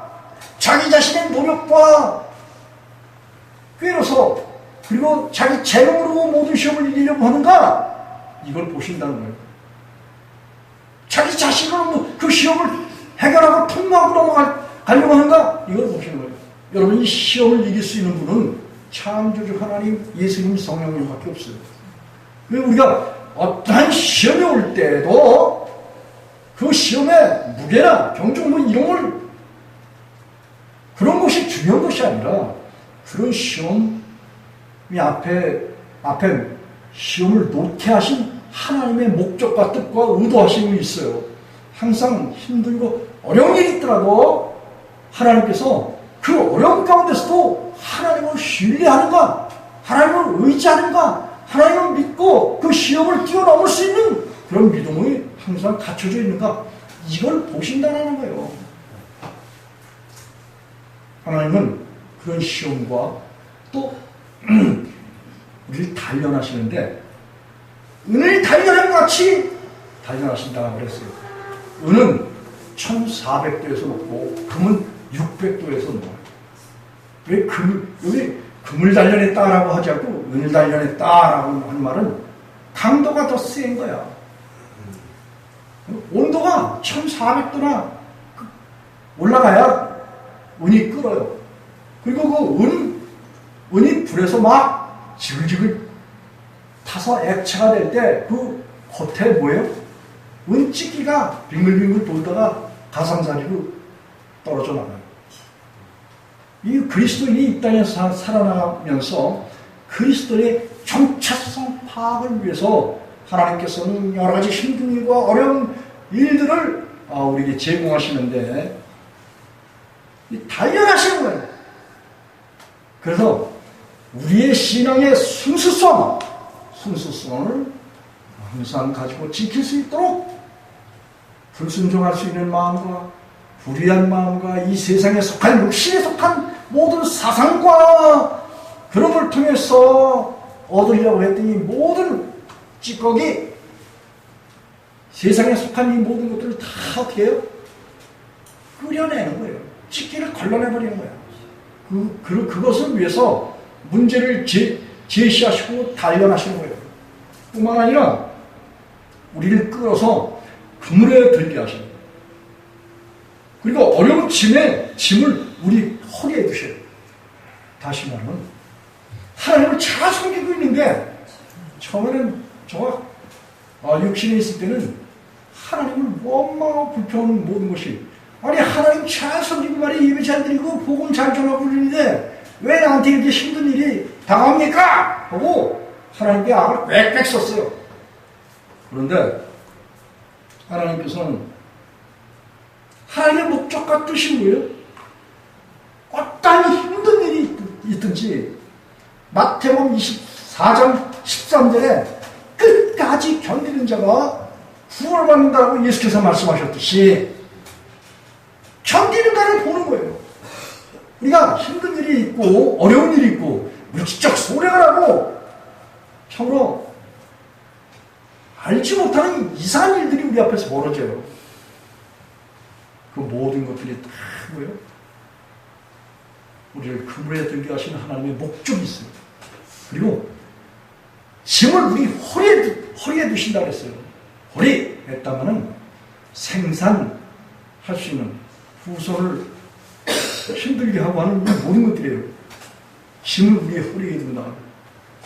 자기 자신의 노력과 꾀로서 그리고 자기 재능으로 모든 시험을 이기려고 하는가? 이걸 보신다는 거예요. 자기 자신으로 그 시험을 해결하고 통과하고 넘어가려고 하는가? 이걸 보시는 거예요. 여러분, 이 시험을 이길 수 있는 분은 창조주 하나님, 예수님, 성령님밖에 없어요. 우리가 어떠한 시험이 올 때에도 그 시험의 무게나 경종 이런 걸 그런 것이 중요한 것이 아니라 그런 시험이 앞에 시험을 놓게 하신 하나님의 목적과 뜻과 의도하심이 있어요. 항상 힘들고 어려운 일이 있더라도 하나님께서 그 어려운 가운데서도 하나님을 신뢰하는가, 하나님을 의지하는가, 하나님을 믿고 그 시험을 뛰어넘을 수 있는 그런 믿음이 항상 갖춰져 있는가, 이걸 보신다는 거예요. 하나님은 그런 시험과 또 우리를 단련하시는데 은을 단련한 것 같이 단련하신다고 그랬어요. 은은 1400도에서 놓고 금은 600도에서 놓아요. 왜 여기 금을 단련했다라고 하지 않고 은을 단련했다라고 한 말은 강도가 더 센 거야. 온도가 1400도나 올라가야 은이 끓어요. 그리고 은이 불에서 막 지글지글 타서 액체가 될 때 그 겉에 뭐예요? 은찍기가 빙글빙글 돌다가 가상사지로 떨어져 나가요. 이 그리스도인이 이 땅에서 살아나면서 그리스도의 정체성 파악을 위해서 하나님께서는 여러 가지 힘든 일과 어려운 일들을 우리에게 제공하시는데 단련하시는 거예요. 그래서 우리의 신앙의 순수성을 항상 가지고 지킬 수 있도록 불순종할 수 있는 마음과 불의한 마음과 이 세상에 속한 육신에 속한 모든 사상과 그런 걸 통해서 얻으려고 했더니 모든 찌꺼기 세상에 속한 이 모든 것들을 다 어떻게 해요? 끓여내는 거예요. 찌기를 걸러내버리는 거예요. 그것을 위해서 문제를 제시하시고 단련하시는 거예요. 뿐만 아니라 우리를 끌어서 그물에 들게 하시는 거예요. 그리고 어려운 짐을 우리 허리에 두셔요. 다시 말하면 하나님을 잘 섬기고 있는데 처음에는 육신에 있을 때는 하나님을 원망하고 불평하는 모든 것이 아니 하나님 잘 섬기고 말이 예배 잘 드리고 복음 잘 전하고 그러는데 왜 나한테 이렇게 힘든 일이 당합니까? 하고 하나님께 악을 빽빽 썼어요. 그런데 하나님께서는 하나님의 목적과 뜻이 뭐예요? 어떠한 힘든 일이 있든지 마태복음 24장 13절에 끝까지 견디는 자가 구원을 받는다고 예수께서 말씀하셨듯이 견디는 자를 보는 거예요. 우리가 힘든 일이 있고 어려운 일이 있고 물질적 소력을 하고 참으로 알지 못하는 이상한 일들이 우리 앞에서 벌어져요. 그 모든 것들이 다 뭐예요? 우리를 그물에 들게 하시는 하나님의 목적이 있어요. 그리고 짐을 우리 허리에 두신다고 했어요. 허리 했다면은 생산할 수 있는 후손을 힘들게 하고 하는 이 모든 것들이에요. 짐을 우리 허리에 둔다.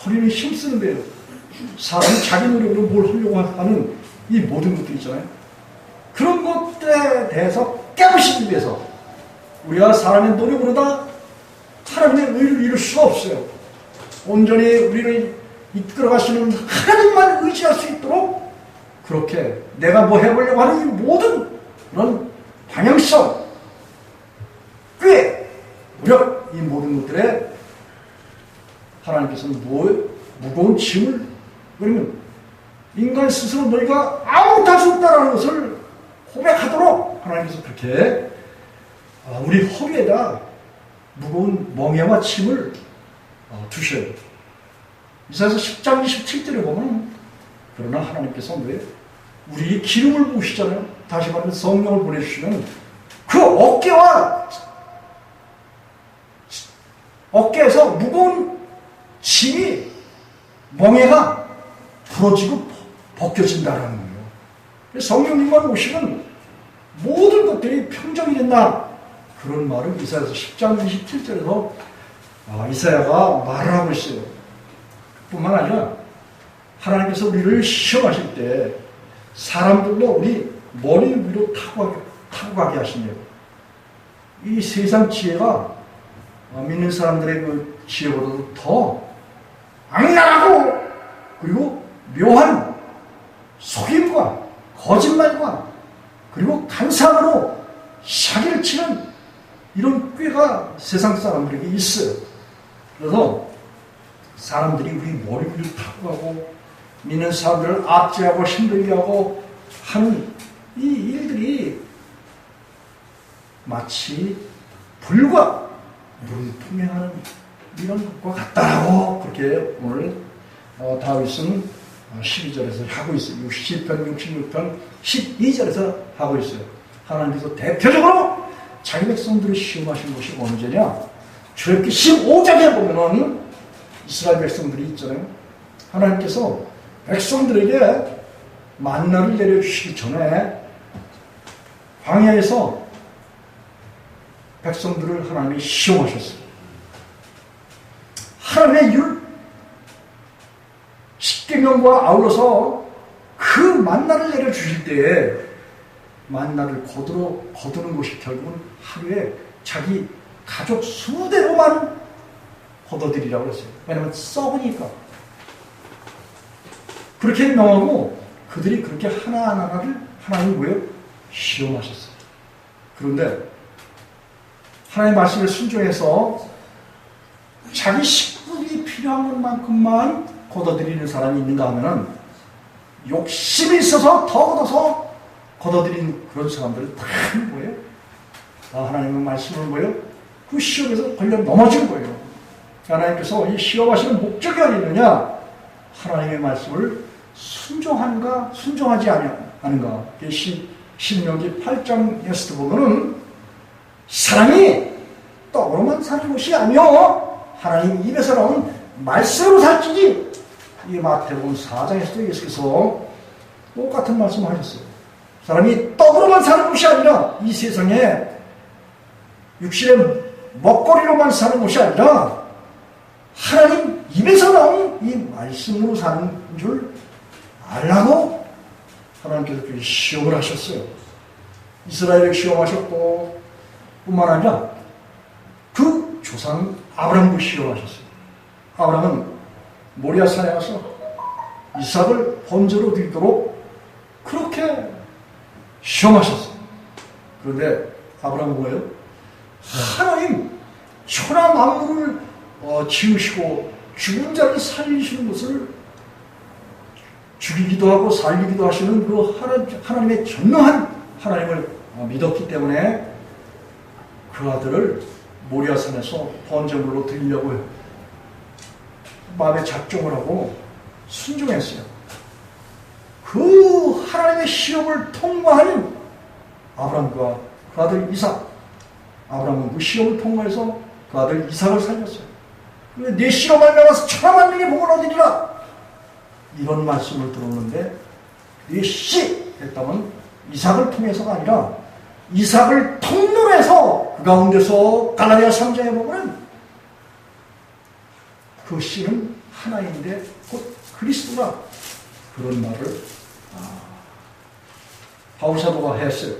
허리는 힘쓰는 데요. 사람이 자기 노력으로 뭘 하려고 하는 이 모든 것들 있잖아요. 그런 것들에 대해서 깨우치기 위해서 우리가 사람의 노력으로 다 하나님의 의를 이룰 수가 없어요. 온전히 우리를 이끌어가시는 하나님만 의지할 수 있도록 그렇게 내가 뭐 해보려고 하는 이 모든 그런 방향성, 꽤, 무력, 이 모든 것들에 하나님께서는 무거운 짐을, 그러면 인간 스스로 너희가 아무것도 할 수 없다는 것을 고백하도록 하나님께서 그렇게 우리 허리에다 무거운 멍에와 짐을 두셔요. 이사야서 10장 27절에 보면 그러나 하나님께서 왜 우리 기름을 부으시잖아요. 다시 말하면 성령을 보내주시면 그 어깨에서 무거운 짐이 멍에가 부러지고 벗겨진다라는 거예요. 성령님만 오시면 모든 것들이 평정이 된다. 그런 말을 이사야서 10장 27절에서 이사야가 말을 하고 있어요. 뿐만 아니라 하나님께서 우리를 시험하실 때 사람들로 우리 머리 위로 타고 가게 하시네요. 이 세상 지혜가 믿는 사람들의 그 지혜보다도 더 악랄하고 그리고 묘한 속임과 거짓말과 그리고 간사함으로 사기를 치는 이런 꾀가 세상 사람들에게 있어요. 그래서 사람들이 우리 머리 위로 타고 가고 믿는 사람들을 압제하고 힘들게 하고 하는 이 일들이 마치 불과 물을 통행하는 이런 것과 같다라고 그렇게 오늘 다윗은 12절에서 하고 있어요. 60편, 66편, 12절에서 하고 있어요. 하나님께서 대표적으로 자기 백성들을 시험하신 것이 언제냐? 출애굽기 15장에 보면은 이스라엘 백성들이 있잖아요. 하나님께서 백성들에게 만나를 내려주시기 전에 광야에서 백성들을 하나님이 시험하셨어요. 하나님의 십계명과 아울러서 그 만나를 내려주실 때에 만나를 거두는 것이 결국은 하루에 자기 가족 수대로만 거둬들이라고 했어요. 왜냐하면 썩으니까. 그렇게 명하고 그들이 그렇게 하나하나를 하나님이 뭐예요? 시험하셨어요. 그런데 하나님의 말씀을 순종해서 자기 식구들이 필요한 것만큼만 거둬들이는 사람이 있는가 하면은 욕심이 있어서 더 얻어서 거둬들이는 그런 사람들은 다 뭐예요? 다 하나님의 말씀을 뭐예요? 그 시험에서 걸려 넘어진 거예요. 하나님께서 이 시험하시는 목적이 어디 있느냐? 하나님의 말씀을 순종하는가, 순종하지 않은가. 신명기 8장에서도 보면은 사람이 떡으로만 사는 것이 아니요 하나님 입에서 나온 말씀으로 살지니. 이 마태복음 4장에서도 예수께서 똑같은 말씀을 하셨어요. 사람이 떡으로만 사는 것이 아니라 이 세상에 육신의 먹거리로만 사는 것이 아니라 하나님 입에서 나온 이 말씀으로 사는 줄 알라고 하나님께서 그렇게 시험을 하셨어요. 이스라엘을 시험하셨고 뿐만 아니라 그 조상 아브라함도 시험하셨어요. 아브라함은 모리아산에 가서 이삭을 번제로 드리도록 그렇게 시험하셨어요. 그런데 아브라함은 뭐예요? 하나님 천하 만물을 지으시고 죽은 자를 살리시는 것을 죽이기도 하고 살리기도 하시는 그 하나님의 전능한 하나님을 믿었기 때문에 그 아들을 모리아산에서 번제물로 드리려고 마음에 작정을 하고 순종했어요. 그 하나님의 시험을 통과하는 아브라함과 그 아들 이삭. 아브라함은 그 시험을 통과해서 그 아들 이삭을 살렸어요. 내 씨로 말미암아서 천하 만민이 복을 얻으리라. 이런 말씀을 들었는데 내 씨 했다면 이삭을 통해서가 아니라 이삭을 통로로 해서 그 가운데서 갈라디아 3장에 보면 그 씨는 하나인데 곧 그리스도라. 그런 말을 바울 사도가 했어요.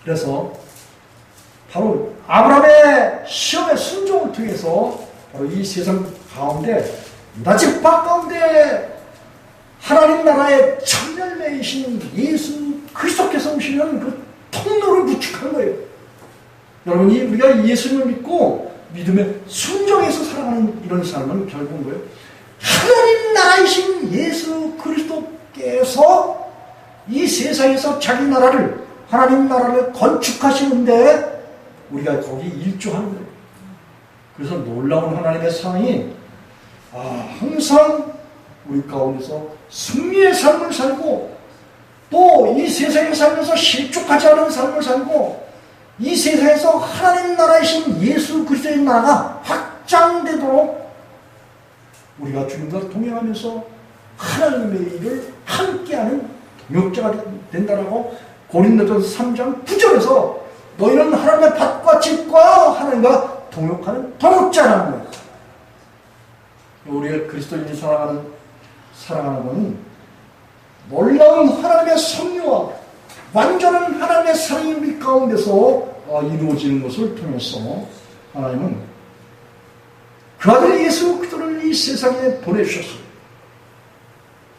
그래서 바로 아브라함의 시험의 순종을 통해서 바로 이 세상 가운데 유다 지파 가운데 하나님 나라의 천열매이신 예수 그리스도께서 오시는 그 통로를 구축한 거예요. 여러분이 우리가 예수님을 믿고 믿음에 순종해서 살아가는 이런 삶은 결국은 뭐예요? 하나님 나라이신 예수 그리스도께서 이 세상에서 자기 나라를 하나님 나라를 건축하시는데 우리가 거기 일조하는 거예요. 그래서 놀라운 하나님의 사랑이 항상 우리 가운데서 승리의 삶을 살고 또 이 세상에 살면서 실족하지 않은 삶을 살고 이 세상에서 하나님 나라이신 예수 그리스도의 나라가 확장되도록 우리가 주님과 동행하면서 하나님의 일을 함께하는 동역자가 된다라고 고린도전서 3장 9절에서 너희는 하나님의 밭과 집과 하나님과 동역하는 동역자라는 거예요. 우리가 그리스도인이 사랑하는 것은 놀라운 하나님의 섭리와 완전한 하나님의 사랑이 우리 가운데서 이루어지는 것을 통해서 하나님은 그 아들 예수 그리스도를 이 세상에 보내주셨어요.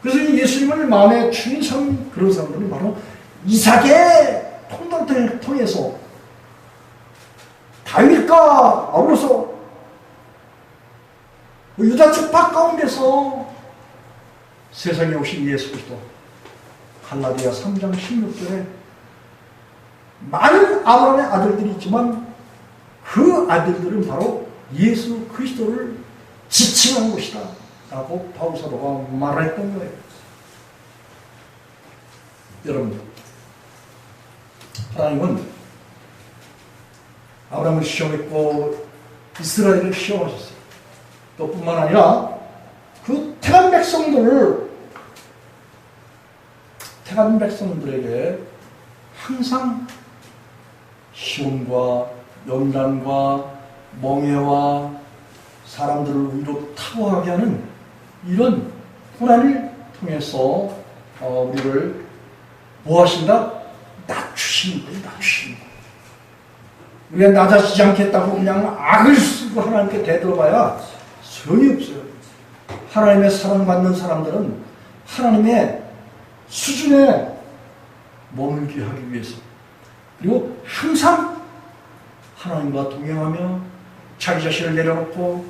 그래서 이 예수님을 마음에 주인 사람, 그런 사람들은 바로 이삭의 통달을 통해서 다윗과 아울러서 유다 지파 가운데서 세상에 오신 예수 그리스도. 갈라디아 3장 16절에 많은 아브라함의 아들들이 있지만 그 아들들은 바로 예수 그리스도를 지칭한 것이다 라고 바울 사도가 말했던 거예요. 여러분, 하나님은 아브라함을 시험했고 이스라엘을 시험하셨어요. 또 뿐만 아니라 그 택한 백성들에게 항상 시험과 염란과 멍해와 사람들을 위로 타고하게 하는 이런 고난을 통해서 우리를 뭐 하신다? 낮추시는 거예요. 낮추시는 거예요. 우리가 낮아지지 않겠다고 그냥 악을 쓰고 하나님께 대들어봐야 소용이 없어요. 하나님의 사랑받는 사람들은 하나님의 수준에 머물게 하기 위해서, 그리고 항상 하나님과 동행하며 자기 자신을 내려놓고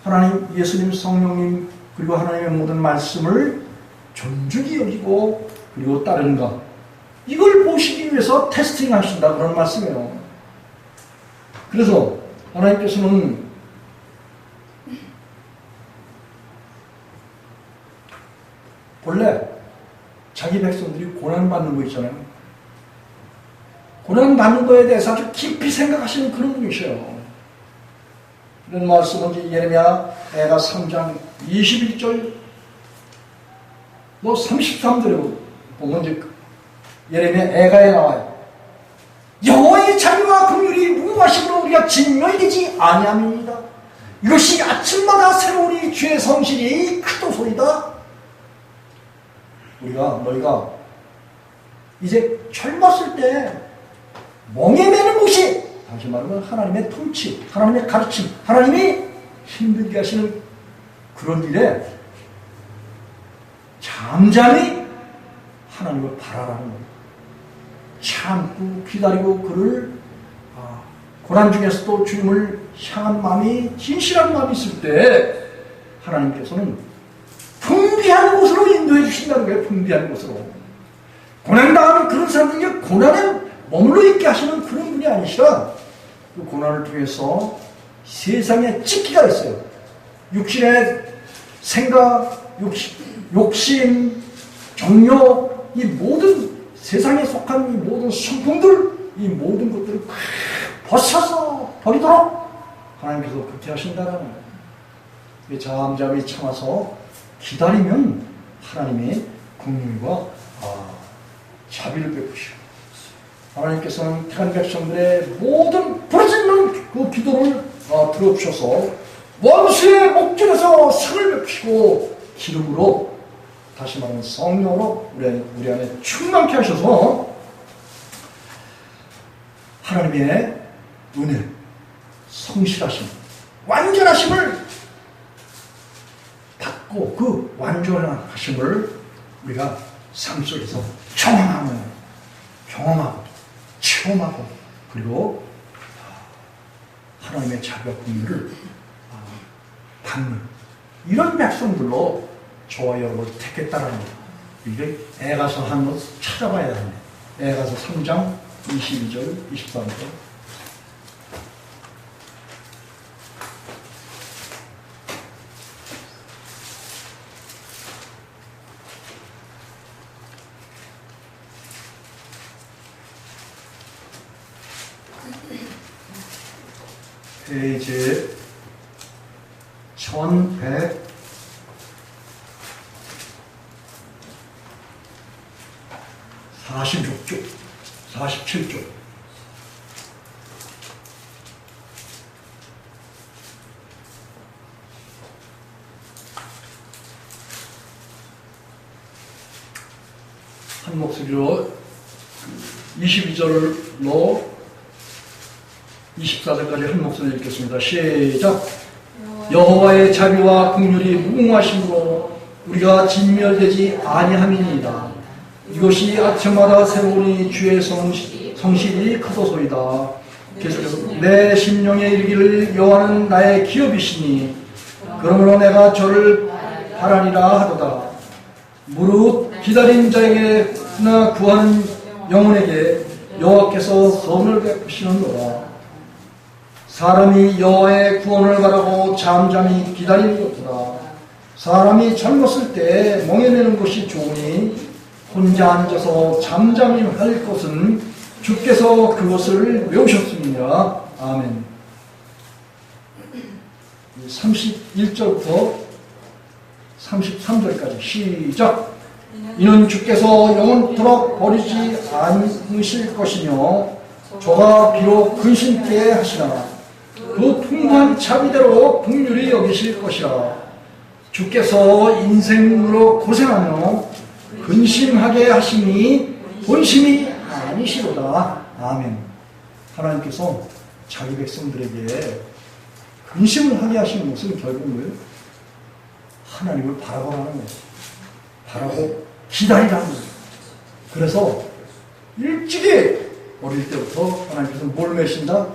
하나님, 예수님, 성령님, 그리고 하나님의 모든 말씀을 존중히 여기고 그리고 따르는 것, 이걸 보시기 위해서 테스팅 하신다, 그런 말씀이에요. 그래서 하나님께서는 본래 자기 백성들이 고난받는 거 있잖아요. 고난받는 거에 대해서 아주 깊이 생각하시는 그런 분이셔요. 이런 말씀은 이제 예레미야 애가 3장 21절 너 33절에 보면 이제 예레미야 애가에 나와요. 여호와의 자비와 긍휼이 무궁하심으로 우리가 진멸되지 아니함이니이다. 이것이 아침마다 새로우니 주의 성실이 크도소이다. 너희가 이제 젊었을 때 멍에 매는 것이, 다시 말하면 하나님의 통치, 하나님의 가르침, 하나님이 힘들게 하시는 그런 일에 잠잠히 하나님을 바라라는 거예요. 참고 기다리고 그를 고난 중에서도 주님을 향한 마음이, 진실한 마음이 있을 때 하나님께서는 풍비한 곳으로 인도해 주신다는 거예요. 풍비한 곳으로. 고난당하는 그런 사람들에게 고난에 머물러 있게 하시는 그런 분이 아니시라, 그 고난을 통해서 세상에 찢기가 있어요. 육신의 생각, 욕심, 정욕, 이 모든 세상에 속한 이 모든 성품들, 이 모든 것들을 벗어서 버리도록 하나님께서 그렇게 하신다는 거예요. 잠잠히 참아서 기다리면 하나님의 긍휼과 자비를 베푸시고, 하나님께서는 택한 백성들의 모든 부르짖는 그 기도를 들어주셔서 원수의 목전에서 상을 베푸시고 기름으로, 다시 말하면 성령으로 우리 안에 충만케 하셔서 하나님의 은혜, 성실하심, 완전하심을 받고 그 완전하심을 우리가 삶 속에서 경험하고 체험하고 그리고 하나님의 자비와 긍휼을 받는 이런 백성들로 저와 여러분을 택했다라는 것. 이게 에가서 한 것 찾아봐야 되는데, 에가서 3장 22절 23절. 페이지 1146쪽, 47쪽. 한 목소리로 22절로 24절까지 한 목소리 읽겠습니다. 시작. 여호와의 자비와 긍휼이 무궁하심으로 우리가 진멸되지 아니함이니이다. 이것이 아침마다 새로우니 주의 성실이 크도소이다. 계속해서 내 심령에 이르기를 여호와는 나의 기업이시니 그러므로 내가 저를 바라리라 하도다. 무릇 기다린 자에게나 구하는 영혼에게 여호와께서 선을 베푸시는도다. 사람이 여호와의 구원을 바라고 잠잠히 기다리는 것보다 사람이 젊었을 때 멍에매는 것이 좋으니 혼자 앉아서 잠잠히 할 것은 주께서 그것을 외우셨습니다. 아멘. 31절부터 33절까지 시작. 이는 주께서 영원토록 버리지 않으실 것이며 저가 비록 근심케 하시나 그 풍부한 자비대로 긍휼히 여기실 것이라. 주께서 인생으로 고생하며 근심하게 하시니 본심이 아니시로다. 아멘. 하나님께서 자기 백성들에게 근심을 하게 하시는 것은 결국은 뭐예요? 하나님을 바라보라는 거예요. 바라고 기다리라는 거예요. 그래서 일찍이 어릴 때부터 하나님께서 뭘 매신다?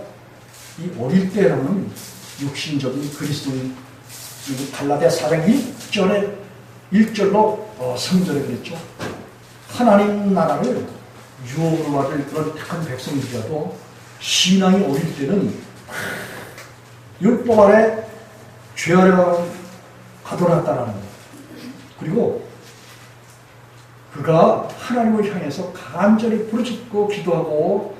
이 어릴 때라는 육신적인 그리스도인, 갈라디아 4장 1절로 3절에 그랬죠. 하나님 나라를 유혹으로 받을 그런 택한 백성들이라도 신앙이 어릴 때는 율법 아래 죄 아래 가둬놨다라는 거예요. 그리고 그가 하나님을 향해서 간절히 부르짖고 기도하고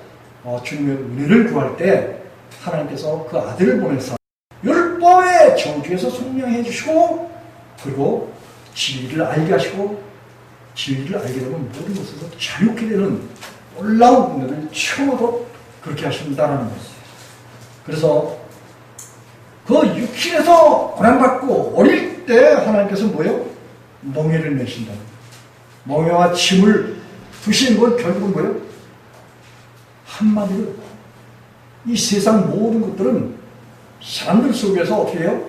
주님의 은혜를 구할 때 하나님께서 그 아들을 보내서 율법의 저주에서 속량해 주시고, 그리고 진리를 알게 하시고, 진리를 알게 되면 모든 것에서 자유케 되는 놀라운 은혜를 체험하도록 그렇게 하신다는 거예요. 그래서 그 육신에서 고난받고 어릴 때 하나님께서 뭐예요? 멍에를 내신다. 멍에와 짐을 두신 건 결국은 뭐예요? 한마디로 이 세상 모든 것들은 사람들 속에서 어떻게 해요?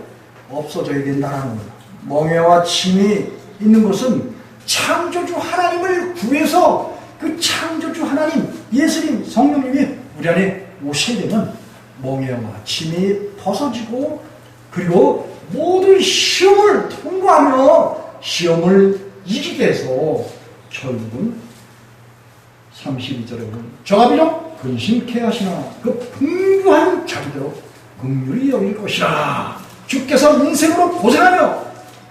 없어져야 된다는 거예요. 멍에와 짐이 있는 것은 창조주 하나님을 구해서 그 창조주 하나님, 예수님, 성령님이 우리 안에 오시게 되면 멍에와 짐이 벗어지고, 그리고 모든 시험을 통과하며 시험을 이기게 해서 결국은 32절에 보면 저가 비록 근심케 하시나 그 풍부한 자비대로 긍휼히 여길 것이라. 주께서 인생으로 고생하며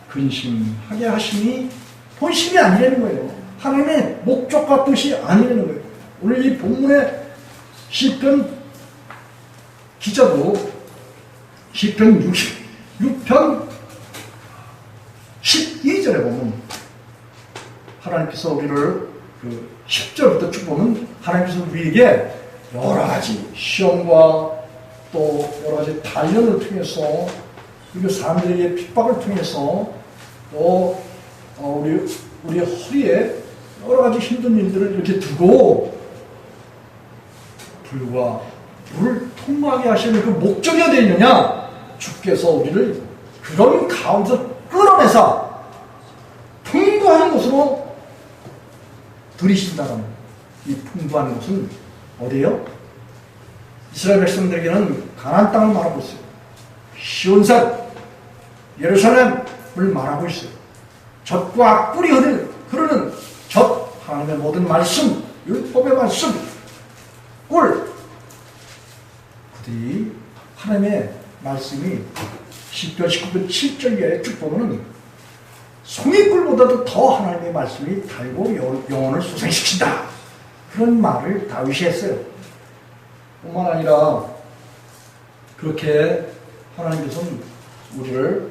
근심하게 하시니 본심이 아니라는 거예요. 하나님의 목적과 뜻이 아니라는 거예요. 오늘 이 본문의 시편 기자도 시편 66편 12절에 보면 하나님께서 우리를 10절부터 쭉 보면 하나님께서 우리에게 여러 가지 시험과 또 여러 가지 단련을 통해서, 그리고 사람들에게 핍박을 통해서 또 우리 허리에 여러 가지 힘든 일들을 이렇게 두고 불과 불을 통과하게 하시는 그 목적이 어디에 있느냐? 주께서 우리를 그런 가운데서 끌어내서 풍부한 곳으로 들이신다는, 이 풍부한 곳은 어디예요? 이스라엘 백성들에게는 가나안 땅을 말하고 있어요. 시온산, 예루살렘을 말하고 있어요. 젖과 꿀이 흐르는 젖, 하나님의 모든 말씀, 율법의 말씀, 꿀, 그들이 하나님의 말씀이 시편 19편 7절 이하에 쭉 보면은 송이꿀보다도 더 하나님의 말씀이 달고 영혼을 소생시킨다. 그런 말을 다윗이 했어요. 뿐만 아니라 그렇게 하나님께서는 우리를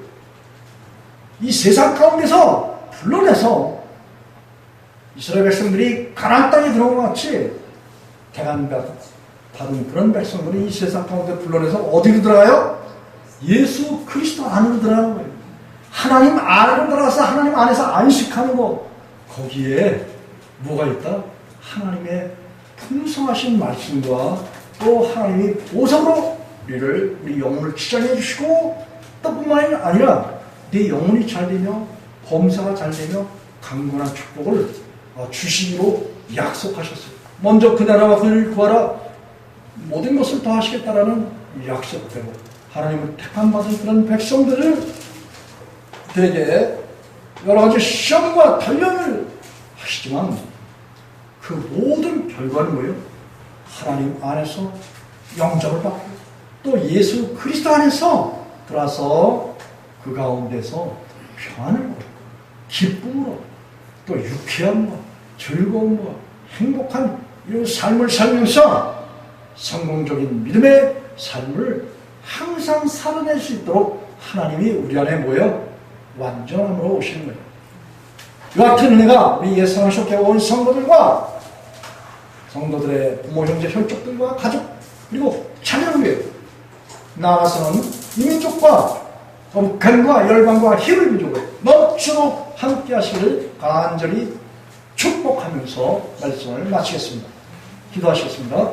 이 세상 가운데서 불러내서 이스라엘 백성들이 가나안 땅에 들어온 것 같이 대간받은 그런 백성들이 이 세상 가운데 불러내서 어디로 들어가요? 예수 그리스도 안으로 들어가는 거예요. 하나님 안으로 들어가서 하나님 안에서 안식하는 거, 거기에 뭐가 있다? 하나님의 풍성하신 말씀과 또 하나님이 보석으로 우리 영혼을 치장해 주시고, 또 뿐만이 아니라 내 영혼이 잘 되며 범사가 잘 되며 강건한 축복을 주시기로 약속하셨어요. 먼저 그 나라와 그를 구하라, 모든 것을 더 하시겠다라는 약속대로 하나님을 택함받은 그런 백성들을 되게 여러 가지 시험과 단련을 하시지만 그 모든 결과는 뭐예요? 하나님 안에서 영접을 받고 또 예수 그리스도 안에서 들어와서 그 가운데서 평안을 얻고 기쁨으로 또 유쾌함과 즐거움과 행복한 이런 삶을 살면서 성공적인 믿음의 삶을 항상 살아낼 수 있도록 하나님이 우리 안에 모여 완전함으로 오시는 거예요. 이 같은 은혜가 우리 예상하셨게 온 성도들과 성도들의 부모, 형제, 혈족들과 가족 그리고 자녀를 위해 나아가서는 이 민족과 북한과 열방과 힘을 민족을 넘치도록 함께 하시기를 간절히 축복하면서 말씀을 마치겠습니다. 기도하시겠습니다.